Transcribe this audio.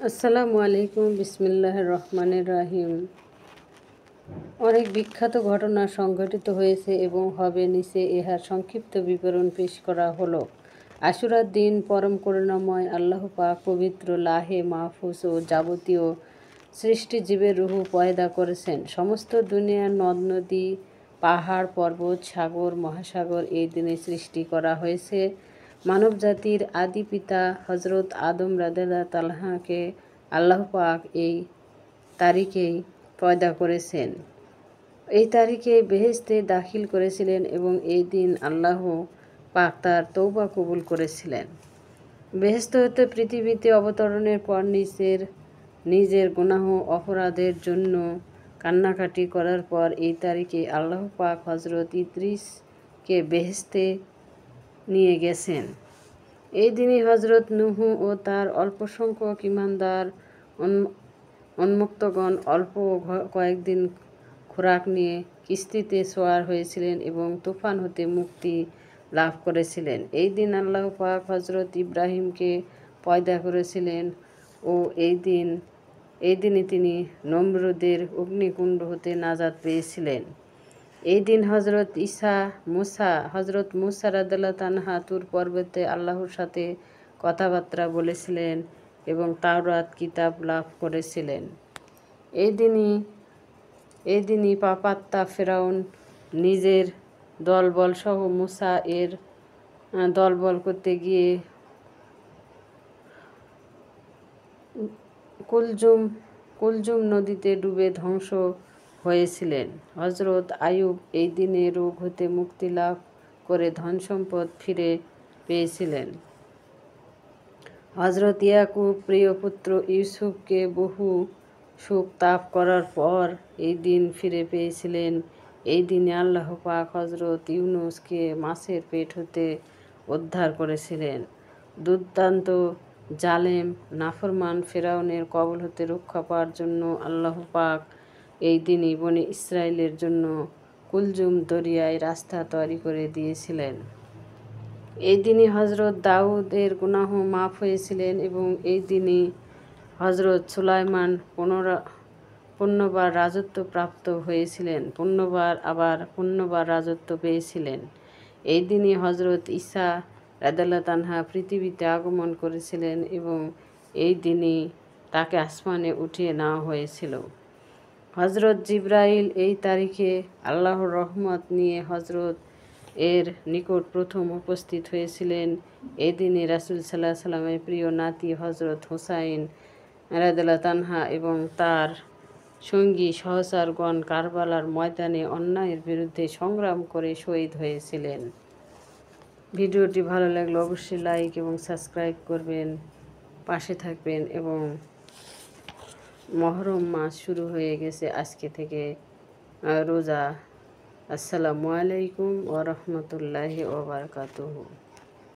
আসসালামু আলাইকুম। বিসমিল্লাহির রহমানির রহিম। অনেক বিখ্যাত ঘটনা সংঘটিত হয়েছে এবং হবে, নিচে ইহার সংক্ষিপ্ত বিবরণ পেশ করা হলো। আশুরার দিন পরম করুণাময় আল্লাহ পাক পবিত্র লাহে মাহফুজ ও যাবতীয় সৃষ্টিজীবের রূহ পয়দা করেছেন। সমস্ত দুনিয়ার নদ নদী, পাহাড় পর্বত, সাগর মহাসাগর এই দিনে সৃষ্টি করা হয়েছে। মানবজাতির আদি পিতা হজরত আদম রাদিয়াল্লাহু তাআলাকে আল্লাহ পাক এই তারিখেই পয়দা করেছেন। এই তারিখে বেহেশতে দাখিল করেছিলেন এবং এই দিন আল্লাহ পাক তার তওবা কবুল করেছিলেন। বেহেশত হতে পৃথিবীতে অবতরণের পর নিজের গুনাহ অপরাধের জন্য কান্নাকাটি করার পর এই তারিখে আল্লাহ পাক হজরত ইদ্রিসকে বেহেশতে নিয়ে গেছেন। এই দিনই হজরত নূহ ও তার অল্পসংখ্যক ঈমানদার উন্মুক্তগণ অল্প কয়েকদিন খোরাক নিয়ে কিস্তিতে সওয়ার হয়েছিলেন এবং তুফান হতে মুক্তি লাভ করেছিলেন। এই দিন আল্লাহ পাক হজরত ইব্রাহিমকে পয়দা করেছিলেন ও এই দিনই তিনি নমরুদের অগ্নিকুণ্ড হতে নাজাত পেয়েছিলেন। এই দিন হজরত মুসা রাদিয়াল্লাহু তাআলা তুর পর্বতে আল্লাহর সাথে কথাবার্তা বলেছিলেন এবং তাওরাত কিতাব লাভ করেছিলেন। এই দিনই পাপাত্মা ফেরাউন নিজের দলবলসহ মুসা এর দলবল করতে গিয়ে কুলজুম নদীতে ডুবে ধ্বংস হয়েছিলেন। হজরত আইয়ুব এই দিনে রোগ হতে মুক্তি লাভ করে ধনসম্পদ ফিরে পেয়েছিলেন। হজরত ইয়াকুব প্রিয় পুত্র ইউসুফকে বহু সুখ তাপ করার পর এই দিন ফিরে পেয়েছিলেন। এই দিনে আল্লাহ পাক হজরত ইউনুসকে মাছের পেট হতে উদ্ধার করেছিলেন। দুর্দান্ত জালেম নাফরমান ফেরাউনের কবল হতে রক্ষা পাওয়ার জন্য আল্লাহ পাক এই দিনই বনী ইসরাইলের জন্য কুলজুম দরিয়ায় রাস্তা তৈরি করে দিয়েছিলেন। এই দিনই হজরত দাউদের গুনাহ মাফ হয়েছিলেন এবং এই দিনই হজরত সুলাইমান পুনর্বার রাজত্ব প্রাপ্ত হয়েছিলেন, পুনর্বার রাজত্ব পেয়েছিলেন। এই দিনই হজরত ঈসা রাদিয়াল্লাহু তাআলা পৃথিবীতে আগমন করেছিলেন এবং এই দিনই তাকে আসমানে উঠিয়ে নেওয়া হয়েছিল। হজরত জিবরাইল এই তারিখে আল্লাহর রহমত নিয়ে হজরত এর নিকট প্রথম উপস্থিত হয়েছিলেন। এই দিনে রাসূল সাল্লাল্লাহু আলাইহি ওয়াসাল্লামের প্রিয় নাতি হজরত হুসাইন রাদিয়াল্লাহু তাআলা এবং তার সঙ্গী সহচরগণ কারবালার ময়দানে অন্যায়ের বিরুদ্ধে সংগ্রাম করে শহীদ হয়েছিলেন। ভিডিওটি ভালো লাগলে অবশ্যই লাইক এবং সাবস্ক্রাইব করবেন, পাশে থাকবেন। এবং মহরম মাস শুরু হয়ে গেছে আজকে থেকে রোজা। আসসালামু আলাইকুম ওয়া রাহমাতুল্লাহি ওয়া বারাকাতুহু।